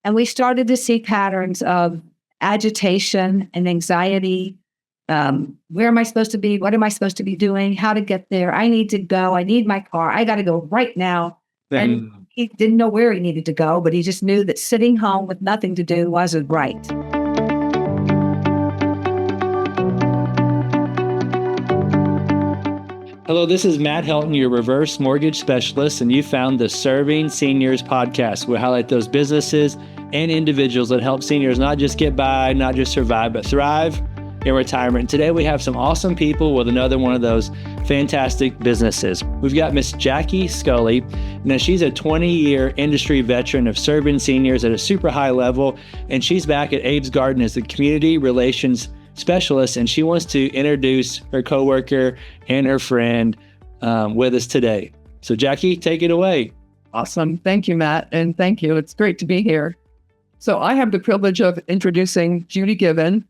And we started to see patterns of agitation and anxiety. Where am I supposed to be? What am I supposed to be doing? How to get there? I need to go. I need my car. I got to go right now. And he didn't know where he needed to go, but he just knew that sitting home with nothing to do wasn't right. Hello, this is Matt Helton, your reverse mortgage specialist, and you found the Serving Seniors podcast. We highlight those businesses and individuals that help seniors not just get by, not just survive, but thrive in retirement. And today we have some awesome people with another one of those fantastic businesses. We've got Miss Jackie Scully. Now, she's a 20-year industry veteran of serving seniors at a super high level, and she's back at Abe's Garden as the community relations specialist, and she wants to introduce her coworker and her friend with us today. So Jackie, take it away. Awesome. Thank you, Matt. And thank you. It's great to be here. So I have the privilege of introducing Judy Given.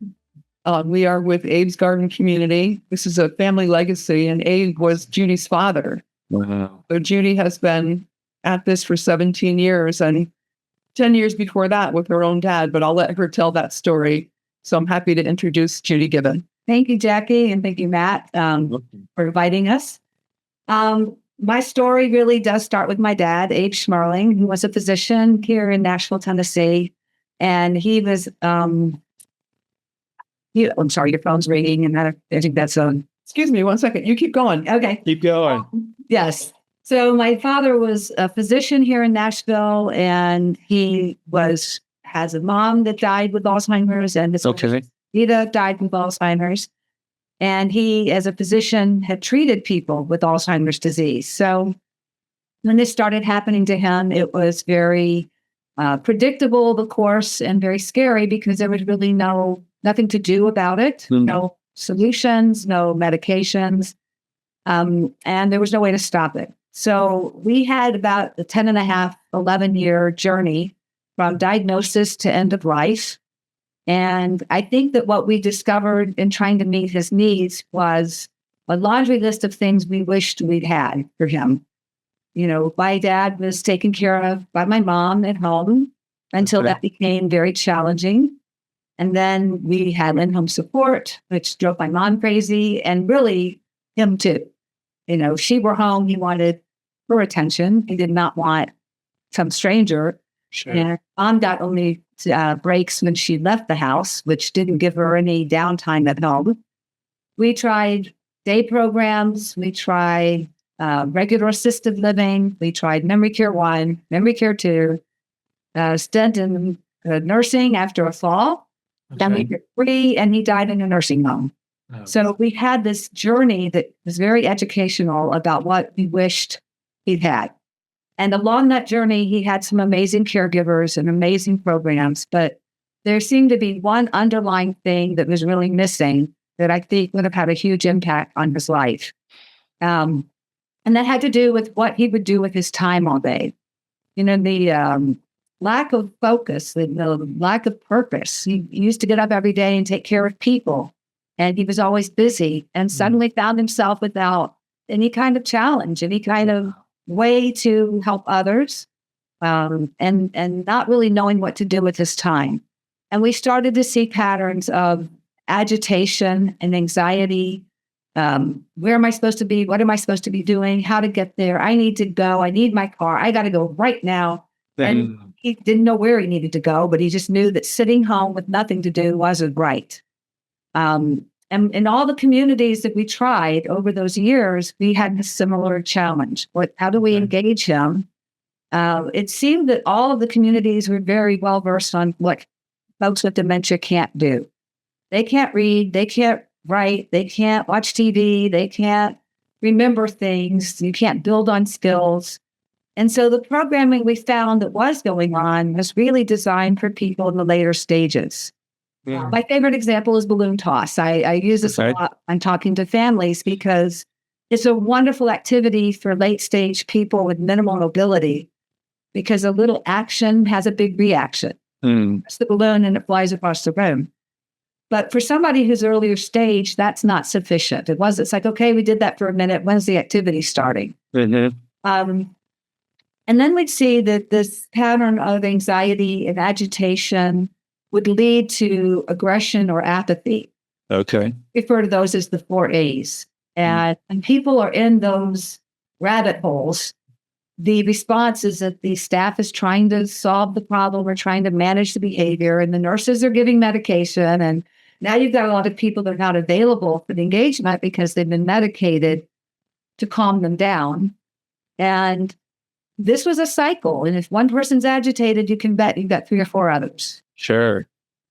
We are with Abe's Garden Community. This is a family legacy, and Abe was Judy's father. Wow. So Judy has been at this for 17 years and 10 years before that with her own dad, but I'll let her tell that story. So I'm happy to introduce Judy Given. Thank you, Jackie, and thank you, Matt, for inviting us. My story really does start with my dad, Abe Schmerling, who was a physician here in Nashville, Tennessee. And he was, I'm sorry, your phone's ringing, and I think that's on. Excuse me, 1 second. You keep going. Okay. Keep going. Yes. So my father was a physician here in Nashville, and he has a mom that died with Alzheimer's, and his wife, Rita, died with Alzheimer's. And he, as a physician, had treated people with Alzheimer's disease. So when this started happening to him, it was very predictable, of course, and very scary because there was really nothing to do about it. No solutions, no medications, and there was no way to stop it. So we had about a 10 and a half, 11-year journey from diagnosis to end of life. And I think that what we discovered in trying to meet his needs was a laundry list of things we wished we'd had for him. You know, my dad was taken care of by my mom at home until that became very challenging. And then we had in-home support, which drove my mom crazy, and really him too. You know, she were home. He wanted her attention. He did not want some stranger. Sure. And mom got only breaks when she left the house, which didn't give her any downtime at home. We tried day programs. We tried regular assisted living. We tried memory care 1, memory care 2, stint in nursing after a fall. Then we did 3, and he died in a nursing home. Oh. So we had this journey that was very educational about what we wished he'd had. And along that journey, he had some amazing caregivers and amazing programs, but there seemed to be one underlying thing that was really missing that I think would have had a huge impact on his life. And that had to do with what he would do with his time all day. You know, the lack of focus, the lack of purpose. He used to get up every day and take care of people, and he was always busy, and suddenly found himself without any kind of challenge, any kind of way to help others, and not really knowing what to do with his time. And we started to see patterns of agitation and anxiety. Where am I supposed to be? What am I supposed to be doing? How to get there? I need to go. I need my car. I got to go right now. And he didn't know where he needed to go, but he just knew that sitting home with nothing to do wasn't right. And in all the communities that we tried over those years, we had a similar challenge. How do we engage him? It seemed that all of the communities were very well versed on what folks with dementia can't do. They can't read, they can't write, they can't watch TV, they can't remember things, you can't build on skills. And so the programming we found that was going on was really designed for people in the later stages. Yeah. My favorite example is balloon toss. I use this a lot. I'm talking to families because it's a wonderful activity for late stage people with minimal mobility, because a little action has a big reaction. It's the balloon and it flies across the room. But for somebody who's earlier stage, that's not sufficient. It's like, okay, we did that for a minute. When's the activity starting? And then we'd see that this pattern of anxiety and agitation would lead to aggression or apathy. Okay. Refer to those as the 4 A's. And when people are in those rabbit holes, the response is that the staff is trying to solve the problem or trying to manage the behavior, and the nurses are giving medication. And now you've got a lot of people that are not available for the engagement because they've been medicated to calm them down. And this was a cycle. And if one person's agitated, you can bet you've got 3 or 4 others. Sure.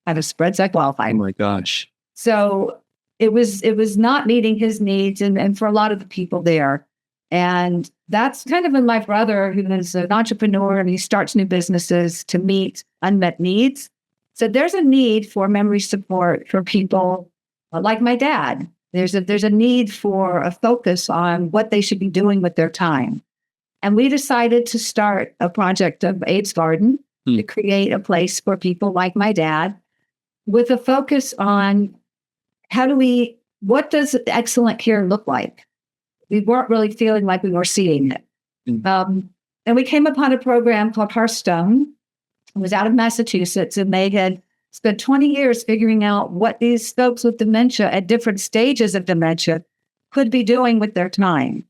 And it spreads like wildfire. Oh my gosh. So it was not meeting his needs and for a lot of the people there. And that's kind of when my brother, who is an entrepreneur and he starts new businesses to meet unmet needs. So there's a need for memory support for people like my dad. There's a need for a focus on what they should be doing with their time. And we decided to start a project of AIDS Garden to create a place for people like my dad with a focus on what does excellent care look like? We weren't really feeling like we were seeing it. And we came upon a program called Hearthstone. It was out of Massachusetts, and they had spent 20 years figuring out what these folks with dementia at different stages of dementia could be doing with their time.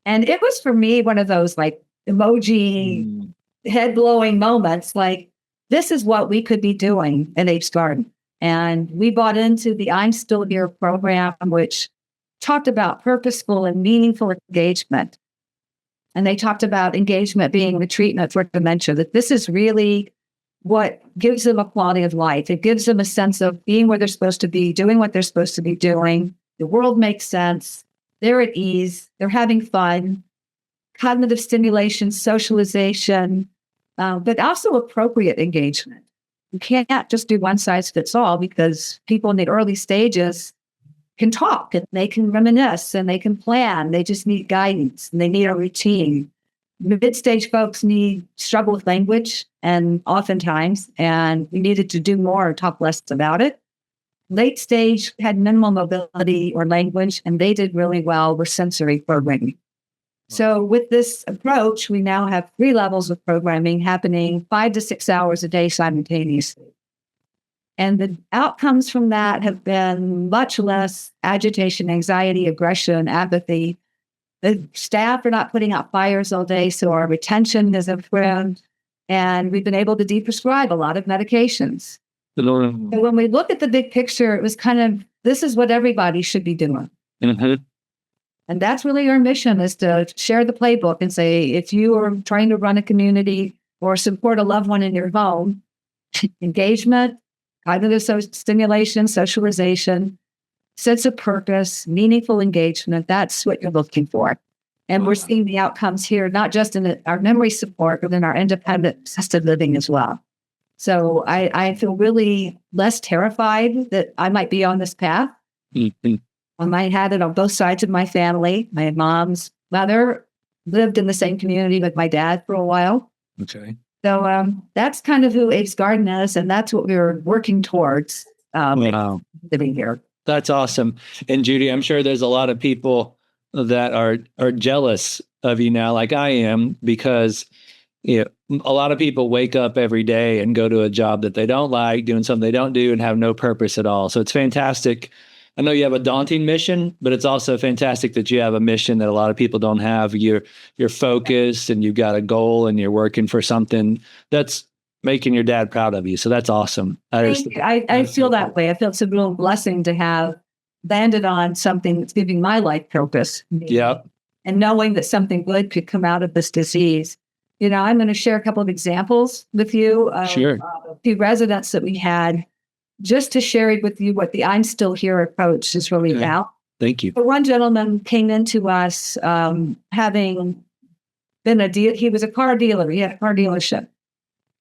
And it was, for me, one of those like emoji head-blowing moments, like, this is what we could be doing at AIDS Garden. And we bought into the I'm Still Here program, which talked about purposeful and meaningful engagement. And they talked about engagement being the treatment for dementia, that this is really what gives them a quality of life. It gives them a sense of being where they're supposed to be, doing what they're supposed to be doing. The world makes sense. They're at ease. They're having fun. Cognitive stimulation, socialization, but also appropriate engagement. You can't just do one size fits all, because people in the early stages can talk and they can reminisce and they can plan. They just need guidance and they need a routine. Mid-stage folks struggle with language, and oftentimes, and we needed to do more or talk less about it. Late stage had minimal mobility or language, and they did really well with sensory programming. So with this approach, we now have 3 levels of programming happening 5 to 6 hours a day simultaneously. And the outcomes from that have been much less agitation, anxiety, aggression, apathy. The staff are not putting out fires all day, so our retention has improved. And we've been able to deprescribe a lot of medications. So when we look at the big picture, it was kind of, this is what everybody should be doing. And that's really our mission, is to share the playbook and say, if you are trying to run a community or support a loved one in your home, engagement, cognitive stimulation, socialization, sense of purpose, meaningful engagement, that's what you're looking for. And we're seeing the outcomes here, not just in our memory support, but in our independent assisted living as well. So I feel really less terrified that I might be on this path. I might have it on both sides of my family. My mom's mother lived in the same community with my dad for a while. Okay. So that's kind of who AIDS Garden is, and that's what we're working towards living here. That's awesome. And Judy, I'm sure there's a lot of people that are jealous of you now, like I am, because a lot of people wake up every day and go to a job that they don't like, doing something they don't do, and have no purpose at all. So it's fantastic. I know you have a daunting mission, but it's also fantastic that you have a mission that a lot of people don't have. You're focused and you've got a goal and you're working for something that's making your dad proud of you. So that's awesome. I feel that way. I feel it's a real blessing to have landed on something that's giving my life purpose. Yeah. And knowing that something good could come out of this disease. I'm going to share a couple of examples with you. Sure. A few residents that we had, just to share with you what the I'm Still Here approach is really about. Thank you. But one gentleman came into us having been he was a car dealer. He had a car dealership.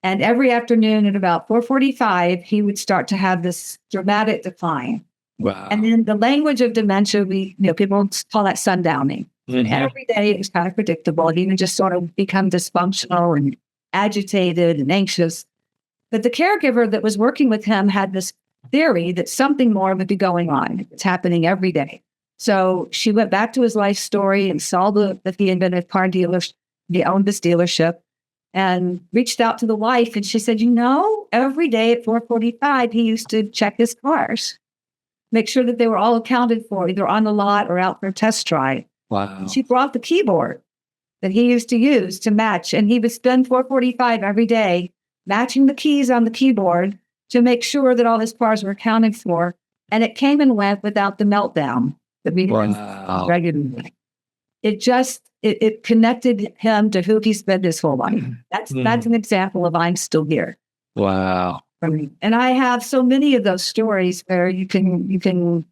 And every afternoon at about 4:45, he would start to have this dramatic decline. Wow. And then the language of dementia, people call that sundowning. And every day it was kind of predictable. He would just sort of become dysfunctional and agitated and anxious. But the caregiver that was working with him had this theory that something more would be going on. It's happening every day. So she went back to his life story and saw that he had been a car dealer. He owned this dealership. and reached out to the wife. And she said, every day at 4:45, he used to check his cars, make sure that they were all accounted for, either on the lot or out for a test drive. Wow. She brought the keyboard that he used to use to match. And he would spend 4:45 every day matching the keys on the keyboard to make sure that all his cars were accounted for. And it came and went without the meltdown that we had regularly. It connected him to who he spent his whole life. That's an example of I'm still here. Wow. And I have so many of those stories where you can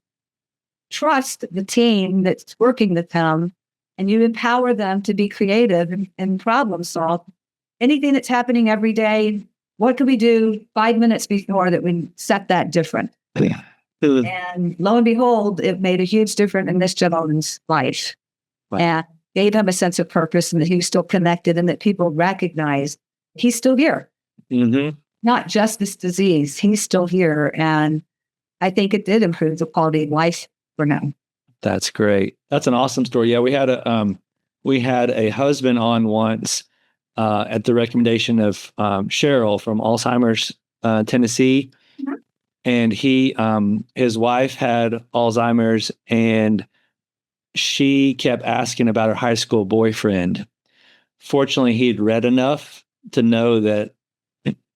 trust the team that's working with them, and you empower them to be creative and problem solve. Anything that's happening every day, what can we do 5 minutes before that we set that different? And lo and behold, it made a huge difference in this gentleman's life. Wow. And gave him a sense of purpose, and that he was still connected, and that people recognize he's still here. Mm-hmm. Not just this disease, he's still here. And I think it did improve the quality of life for him. That's great. That's an awesome story. Yeah, we had a husband on once at the recommendation of Cheryl from Alzheimer's Tennessee. Mm-hmm. And his wife had Alzheimer's, and she kept asking about her high school boyfriend. Fortunately, he'd read enough to know that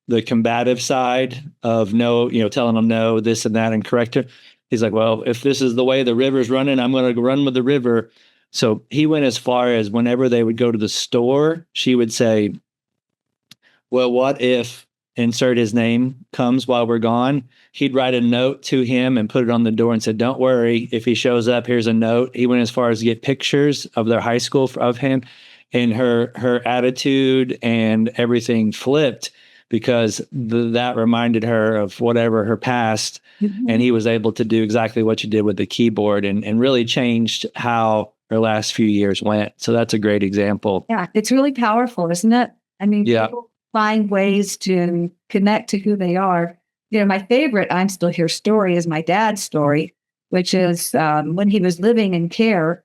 the combative side of no, telling him no, this and that, and correct her. He's like, well, if this is the way the river's running, I'm going to run with the river. So he went as far as whenever they would go to the store, she would say, well, what if insert his name comes while we're gone? He'd write a note to him and put it on the door and said, don't worry, if he shows up, here's a note. He went as far as to get pictures of their high school of him, and her attitude and everything flipped because that reminded her of whatever her past. Mm-hmm. And he was able to do exactly what you did with the keyboard and really changed how her last few years went. So that's a great example. Yeah, it's really powerful, isn't it? I mean, people find ways to connect to who they are. My favorite I'm still here story is my dad's story, which is when he was living in care,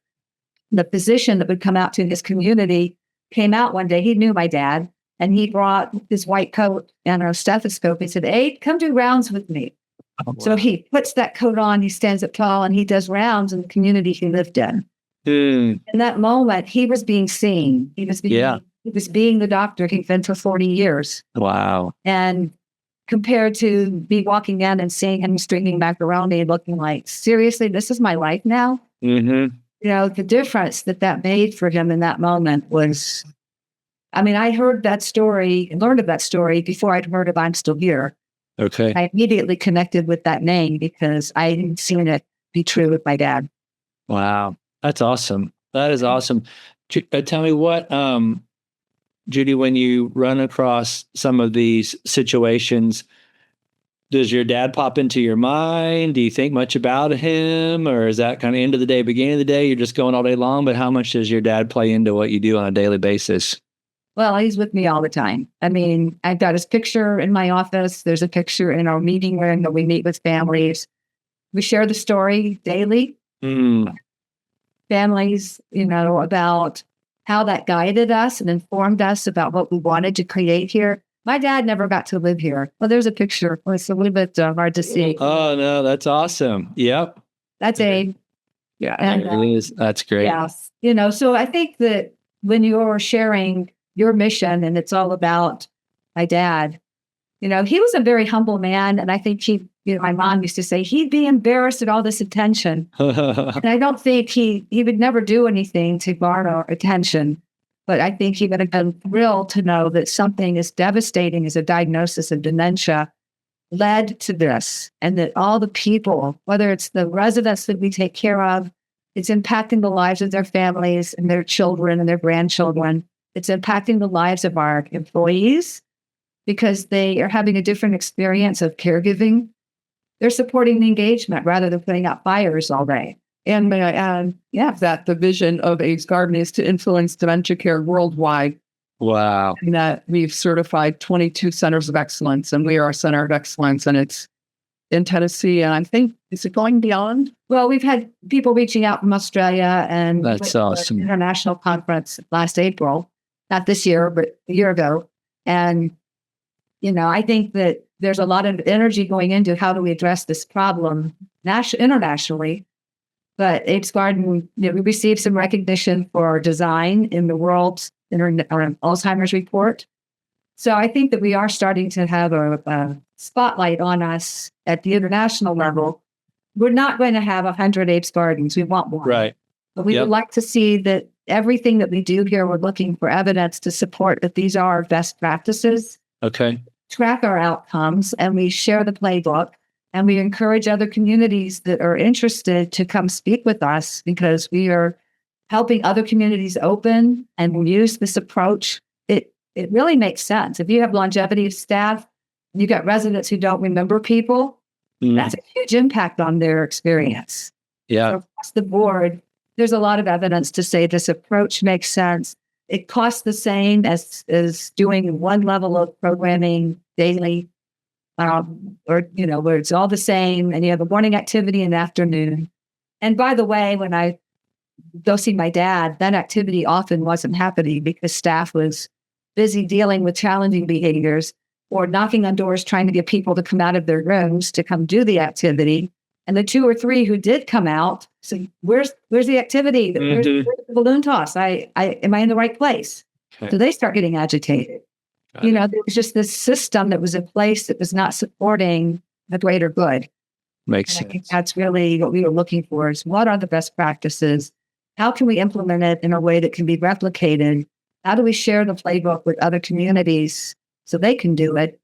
the physician that would come out to his community came out one day. He knew my dad, and he brought his white coat and a stethoscope. He said, "Hey, come do rounds with me." Oh, wow. So he puts that coat on, he stands up tall, and he does rounds in the community he lived in. In that moment, he was being seen. He was being the doctor he'd been for 40 years. Wow. And compared to me walking in and seeing him stringing back around me and looking like, seriously, this is my life now? Mm-hmm. The difference that made for him in that moment was, I heard that story and learned of that story before I'd heard of I'm Still Here. Okay. I immediately connected with that name because I hadn't seen it be true with my dad. Wow. That's awesome. That is awesome. Tell me what, Judy, when you run across some of these situations, does your dad pop into your mind? Do you think much about him? Or is that kind of end of the day, beginning of the day, you're just going all day long? But how much does your dad play into what you do on a daily basis? Well, he's with me all the time. I've got his picture in my office. There's a picture in our meeting room that we meet with families. We share the story daily. Families, about how that guided us and informed us about what we wanted to create here. My dad never got to live here. Well, there's a picture. Well, it's a little bit hard to see. Oh, no, that's awesome. Yep. That's Abe. Yeah, and, it is. That's great. Yes. So I think that when you're sharing your mission and it's all about my dad, he was a very humble man. And I think my mom used to say, he'd be embarrassed at all this attention. And I don't think he would never do anything to garner attention. But I think he would have been thrilled to know that something as devastating as a diagnosis of dementia led to this. And that all the people, whether it's the residents that we take care of, it's impacting the lives of their families and their children and their grandchildren. It's impacting the lives of our employees because they are having a different experience of caregiving. They're supporting the engagement rather than putting out fires all day. And may I add, that the vision of Abe's Garden is to influence dementia care worldwide. Wow. And that we've certified 22 centers of excellence, and we are a center of excellence, and it's in Tennessee. And I think, is it going beyond? Well, we've had people reaching out from Australia, and that's awesome. International conference last April, not this year, but a year ago. And, I think that there's a lot of energy going into how do we address this problem internationally. But Apes Garden, we received some recognition for our design in the world's Alzheimer's report. So I think that we are starting to have a spotlight on us at the international level. We're not going to have 100 Apes Gardens. We want one. Right. But we would like to see that everything that we do here, we're looking for evidence to support that these are our best practices. Okay. Track our outcomes, and we share the playbook, and we encourage other communities that are interested to come speak with us, because we are helping other communities open and use this approach. It really makes sense. If you have longevity of staff, you got residents who don't remember people, that's a huge impact on their experience. Yeah. So across the board, there's a lot of evidence to say this approach makes sense. It costs the same as doing one level of programming daily, where it's all the same, and you have a morning activity in the afternoon. And by the way, when I go see my dad, that activity often wasn't happening because staff was busy dealing with challenging behaviors or knocking on doors trying to get people to come out of their rooms to come do the activity. And the 2 or 3 who did come out, so where's the activity? Where's the balloon toss? Am I in the right place? Okay. So they start getting agitated. There was just this system that was in place that was not supporting the greater good. Makes And I think sense. that's really what we were looking for, is what are the best practices? How can we implement it in a way that can be replicated? How do we share the playbook with other communities so they can do it?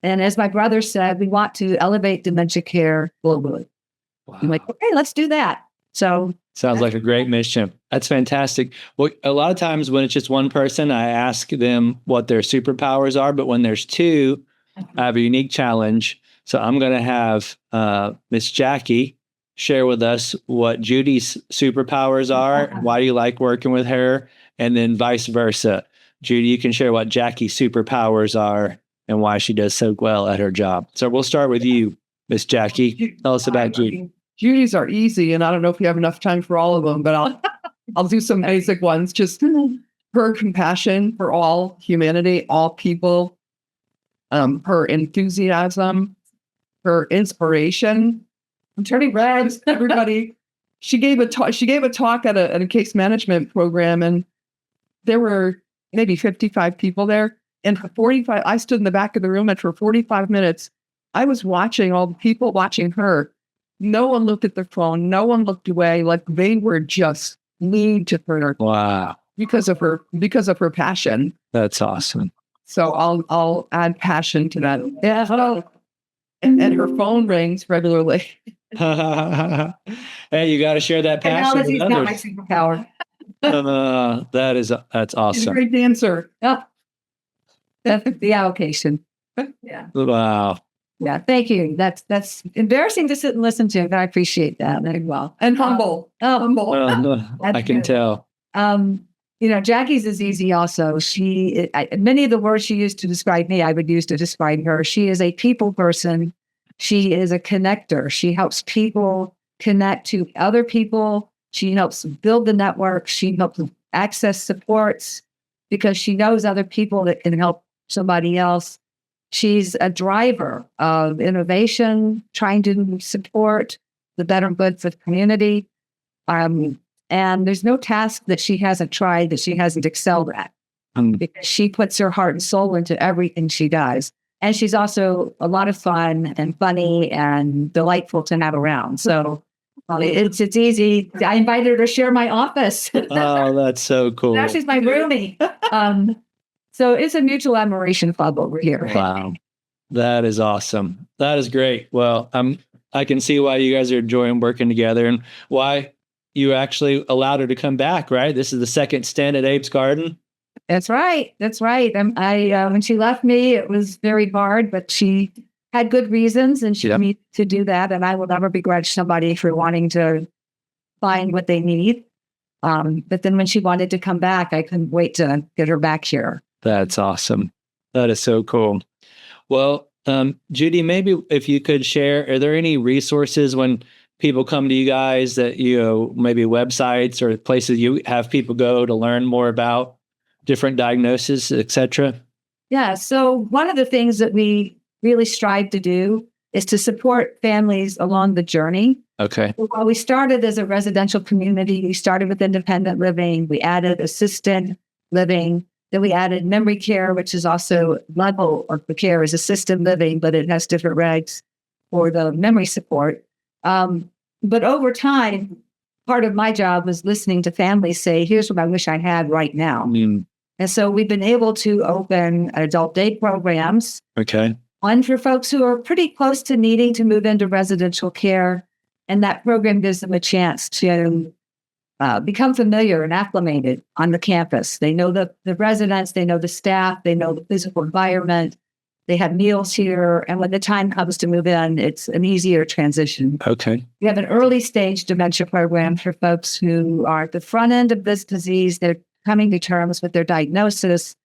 And as my brother said, we want to elevate dementia care globally. Wow. I'm like, okay, let's do that. So Sounds like a great mission. That's fantastic. Well, a lot of times when it's just one person, I ask them what their superpowers are. But when there's 2, I have a unique challenge. So I'm going to have Miss Jackie share with us what Judy's superpowers are. Why do you like working with her? And then vice versa. Judy, you can share what Jackie's superpowers are and why she does so well at her job. So we'll start with you, Miss Jackie. Tell us about Judy. Judy's are easy, and I don't know if you have enough time for all of them, but I'll do some basic ones. Just her compassion for all humanity, all people, her enthusiasm, her inspiration. I'm turning red, everybody. She gave a talk at a case management program, and there were maybe 55 people there. And for 45, I stood in the back of the room, and for 45 minutes, I was watching all the people watching her. No one looked at their phone. No one looked away. Like they were just glued to her. Wow. Because of her passion. That's awesome. So I'll add passion to that. Yeah. And her phone rings regularly. Hey, you got to share that passion with technology's not my others. superpower. That's She's a awesome. great dancer. Oh, that's the allocation. Yeah. Wow. Yeah. Thank you. That's embarrassing to sit and listen to, but I appreciate that very well. And humble. Humble. Well, no, That's I can good. tell. Jackie's is easy also. Many of the words she used to describe me, I would use to describe her. She is a people person. She is a connector. She helps people connect to other people. She helps build the network. She helps access supports because she knows other people that can help somebody else. She's a driver of innovation, trying to support the better good for the community. And there's no task that she hasn't tried that she hasn't excelled at, because she puts her heart and soul into everything she does. And she's also a lot of fun and funny and delightful to have around. So it's easy. I invited her to share my office. Oh, that's so cool. Now she's my roomie. So it's a mutual admiration club over here. Wow. That is awesome. That is great. Well, I can see why you guys are enjoying working together and why you actually allowed her to come back, right? This is the second stint at Apes Garden. That's right. That's right. When she left me, it was very hard, but she had good reasons and she needed to do that. And I will never begrudge somebody for wanting to find what they need. But then when she wanted to come back, I couldn't wait to get her back here. That's awesome. That is so cool. Well, Judy, maybe if you could share, are there any resources when people come to you guys that, maybe websites or places you have people go to learn more about different diagnoses, et cetera? Yeah. So one of the things that we really strive to do is to support families along the journey. Okay. While we started as a residential community, we started with independent living, we added assisted living, then we added memory care, which is also level of the care is assisted living, but it has different regs for the memory support. But over time, part of my job was listening to families say, here's what I wish I had right now. And so we've been able to open adult day programs. Okay. One for folks who are pretty close to needing to move into residential care. And that program gives them a chance to become familiar and acclimated on the campus. They know the residents, they know the staff, they know the physical environment. They have meals here. And when the time comes to move in, it's an easier transition. Okay. We have an early stage dementia program for folks who are at the front end of this disease. They're coming to terms with their diagnosis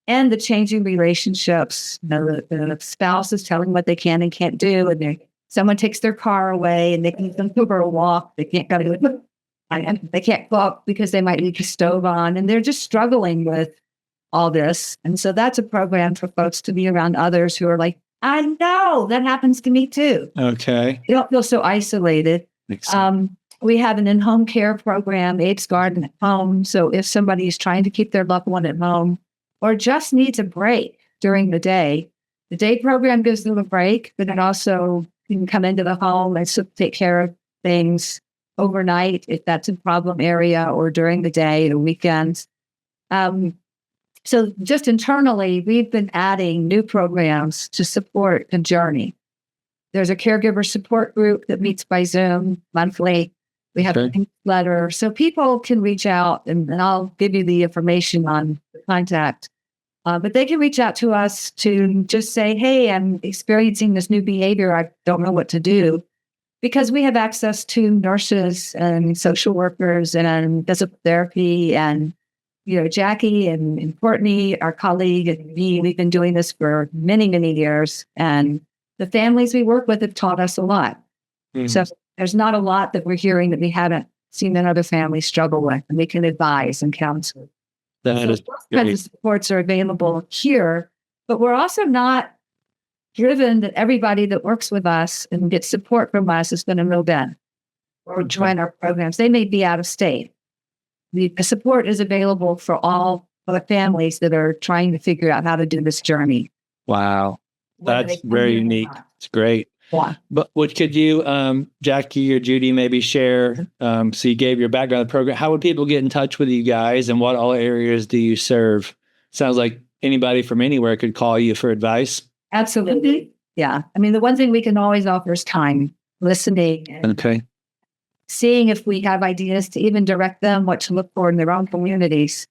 and the changing relationships. The spouse is telling what they can and can't do. And someone takes their car away and they can go for a walk. They can't go to it. And they can't cook because they might leave the stove on. And they're just struggling with all this. And so that's a program for folks to be around others who are like, I know that happens to me too. Okay. You don't feel so isolated. We have an in-home care program, AIDS Garden at home. So if somebody is trying to keep their loved one at home or just needs a break during the day program gives them a break, but it also can come into the home and take care of things overnight if that's a problem area or during the day or weekends. So just internally, we've been adding new programs to support the journey. There's a caregiver support group that meets by Zoom monthly. We have a newsletter. So people can reach out, and I'll give you the information on the contact. But they can reach out to us to just say, hey, I'm experiencing this new behavior. I don't know what to do. Because we have access to nurses and social workers and physical therapy and Jackie and Courtney, our colleague, and me, we've been doing this for many, many years. And the families we work with have taught us a lot. So there's not a lot that we're hearing that we haven't seen another family struggle with, and we can advise and counsel. Those kinds of supports are available here, but we're also not driven that everybody that works with us and gets support from us is going to move in or join our programs. They may be out of state. The support is available for all of the families that are trying to figure out how to do this journey. Wow. That's very unique. It's great. Yeah. But what could you, Jackie or Judy, maybe share? So you gave your background of the program. How would people get in touch with you guys, and what all areas do you serve? Sounds like anybody from anywhere could call you for advice. Absolutely. Yeah. I mean, the one thing we can always offer is time, listening, and seeing if we have ideas to even direct them what to look for in their own communities,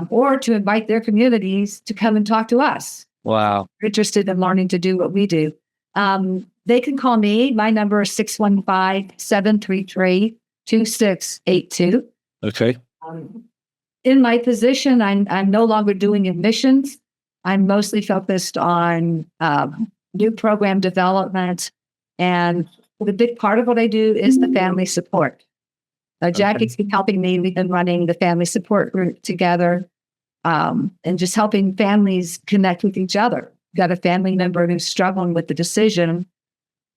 or to invite their communities to come and talk to us. Wow. If they're interested in learning to do what we do. They can call me. My number is 615-733-2682. Okay. In my position, I'm no longer doing admissions. I'm mostly focused on new program development. And the big part of what I do is the family support. Jackie's been helping me. We've been running the family support group together and just helping families connect with each other. Got a family member who's struggling with the decision.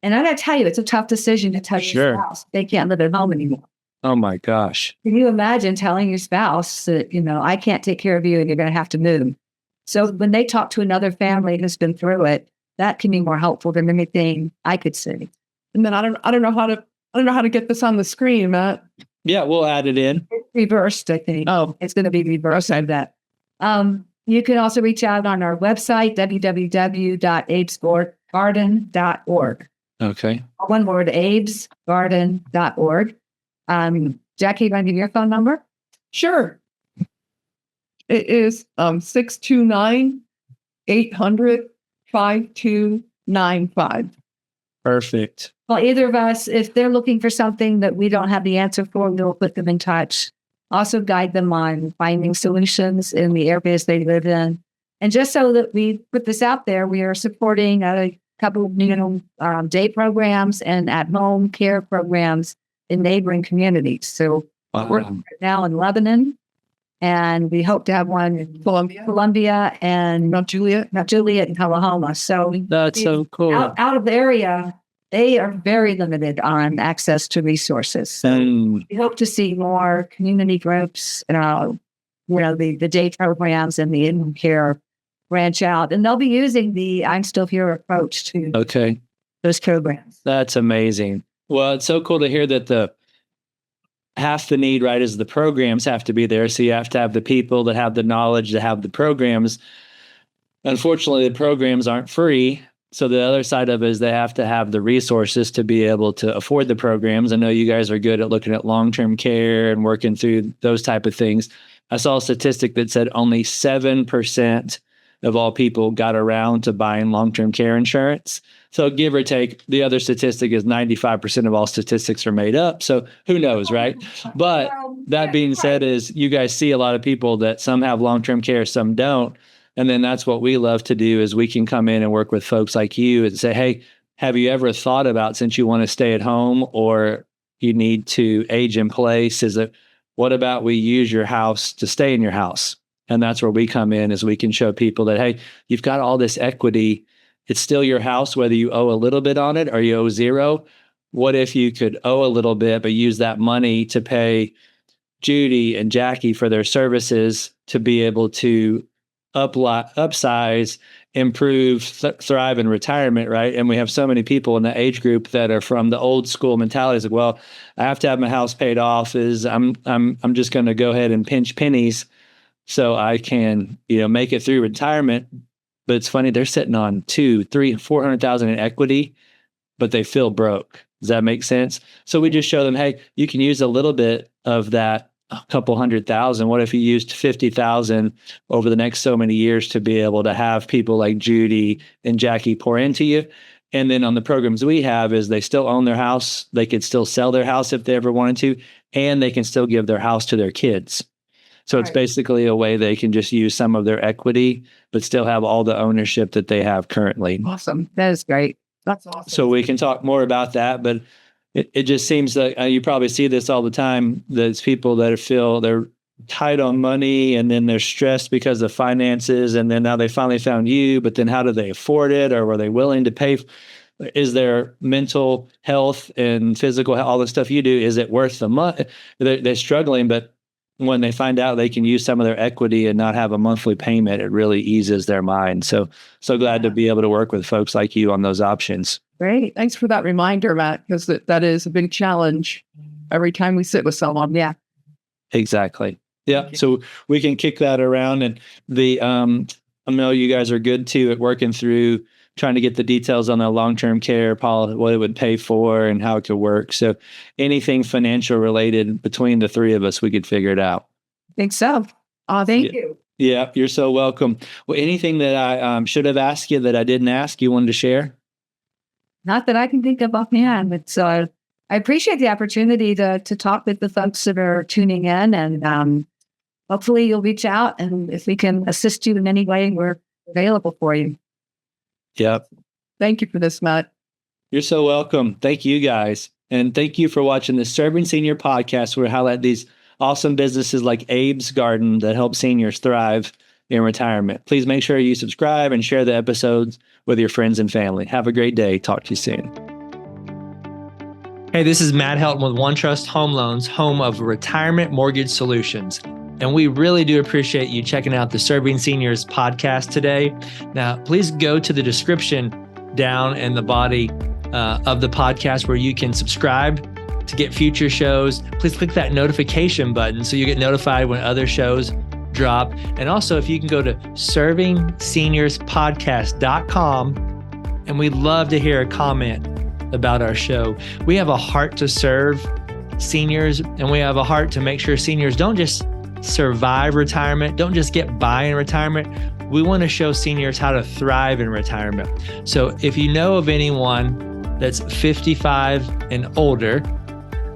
And I got to tell you, it's a tough decision to tell your spouse they can't live at home anymore. Oh my gosh. Can you imagine telling your spouse that, I can't take care of you and you're going to have to move? So when they talk to another family who's been through it, that can be more helpful than anything I could say. And then I don't know how to get this on the screen, Matt. Yeah, we'll add it in. It's reversed, I think. Oh, it's going to be reversed. I that. You can also reach out on our website, www.abesgarden.org. Okay. One word, abesgarden.org. Jackie, want to give your phone number? Sure. It is 629-800-5295. Perfect. Well, either of us, if they're looking for something that we don't have the answer for, we'll put them in touch. Also guide them on finding solutions in the areas they live in. And just so that we put this out there, we are supporting a couple of day programs and at-home care programs in neighboring communities. So we're now in Lebanon and we hope to have one in Columbia, Columbia and Mount Juliet. Mount Juliet and Tullahoma. So That's so cool. out of the area, they are very limited on access to resources. So we hope to see more community groups, the day programs and the in care branch out, and they'll be using the I'm Still Here approach to those programs. That's amazing. Well, it's so cool to hear that half the need, right, is the programs have to be there. So you have to have the people that have the knowledge to have the programs. Unfortunately, the programs aren't free. So the other side of it is they have to have the resources to be able to afford the programs. I know you guys are good at looking at long-term care and working through those type of things. I saw a statistic that said only 7% of all people got around to buying long-term care insurance. So give or take, the other statistic is 95% of all statistics are made up. So who knows, right? But that being said is you guys see a lot of people that some have long-term care, some don't. And then that's what we love to do is we can come in and work with folks like you and say, hey, have you ever thought about, since you want to stay at home or you need to age in place, what about we use your house to stay in your house? And that's where we come in, is we can show people that, hey, you've got all this equity. It's still your house, whether you owe a little bit on it or you owe zero. What if you could owe a little bit, but use that money to pay Judy and Jackie for their services to be able to upsize, improve, thrive in retirement, right? And we have so many people in the age group that are from the old school mentalities like, well, I have to have my house paid off. I'm just going to go ahead and pinch pennies so I can, make it through retirement. But it's funny, they're sitting on 200,000, 300,000, 400,000 in equity, but they feel broke. Does that make sense? So we just show them, hey, you can use a little bit of that, a couple 100,000. What if you used 50,000 over the next so many years to be able to have people like Judy and Jackie pour into you? And then on the programs we have is they still own their house. They could still sell their house if they ever wanted to, and they can still give their house to their kids. So it's basically a way they can just use some of their equity, but still have all the ownership that they have currently. Awesome. That is great. That's awesome. So we can talk more about that, but it just seems like you probably see this all the time. There's people that feel they're tight on money, and then they're stressed because of finances, and then now they finally found you, but then how do they afford it, or were they willing to pay? Is their mental health and physical health, all the stuff you do, is it worth the money? They're struggling, but when they find out they can use some of their equity and not have a monthly payment, it really eases their mind. So glad to be able to work with folks like you on those options. Great. Thanks for that reminder, Matt, because that is a big challenge every time we sit with someone. Yeah. Exactly. Yeah. So we can kick that around, and I know you guys are good too at working through trying to get the details on the long-term care policy, what it would pay for and how it could work. So anything financial related between the three of us, we could figure it out. I think so. Thank you. Yeah, you're so welcome. Well, anything that I should have asked you that I didn't ask, you wanted to share? Not that I can think of offhand, but I appreciate the opportunity to talk with the folks that are tuning in, and hopefully you'll reach out, and if we can assist you in any way, we're available for you. Yep. Thank you for this, Matt. You're so welcome. Thank you, guys. And thank you for watching the Serving Senior podcast, where we highlight these awesome businesses like Abe's Garden that help seniors thrive in retirement. Please make sure you subscribe and share the episodes with your friends and family. Have a great day. Talk to you soon. Hey, this is Matt Helton with OneTrust Home Loans, home of retirement mortgage solutions. And we really do appreciate you checking out the Serving Seniors podcast today. Now, please go to the description down in the body of the podcast where you can subscribe to get future shows. Please click that notification button so you get notified when other shows drop. And also, if you can go to servingseniourspodcast.com, and we'd love to hear a comment about our show. We have a heart to serve seniors, and we have a heart to make sure seniors don't just survive retirement, don't just get by in retirement. We want to show seniors how to thrive in retirement. So if you know of anyone that's 55 and older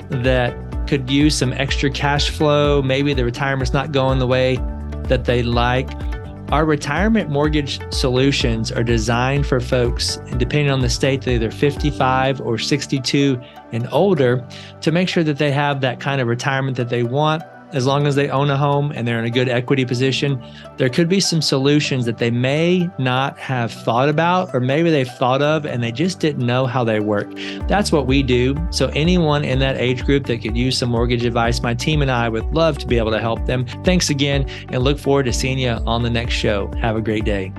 that could use some extra cash flow, maybe the retirement's not going the way that they like, our retirement mortgage solutions are designed for folks, and depending on the state, they're either 55 or 62 and older, to make sure that they have that kind of retirement that they want as long as they own a home and they're in a good equity position, there could be some solutions that they may not have thought about, or maybe they've thought of and they just didn't know how they work. That's what we do. So anyone in that age group that could use some mortgage advice, my team and I would love to be able to help them. Thanks again, and look forward to seeing you on the next show. Have a great day.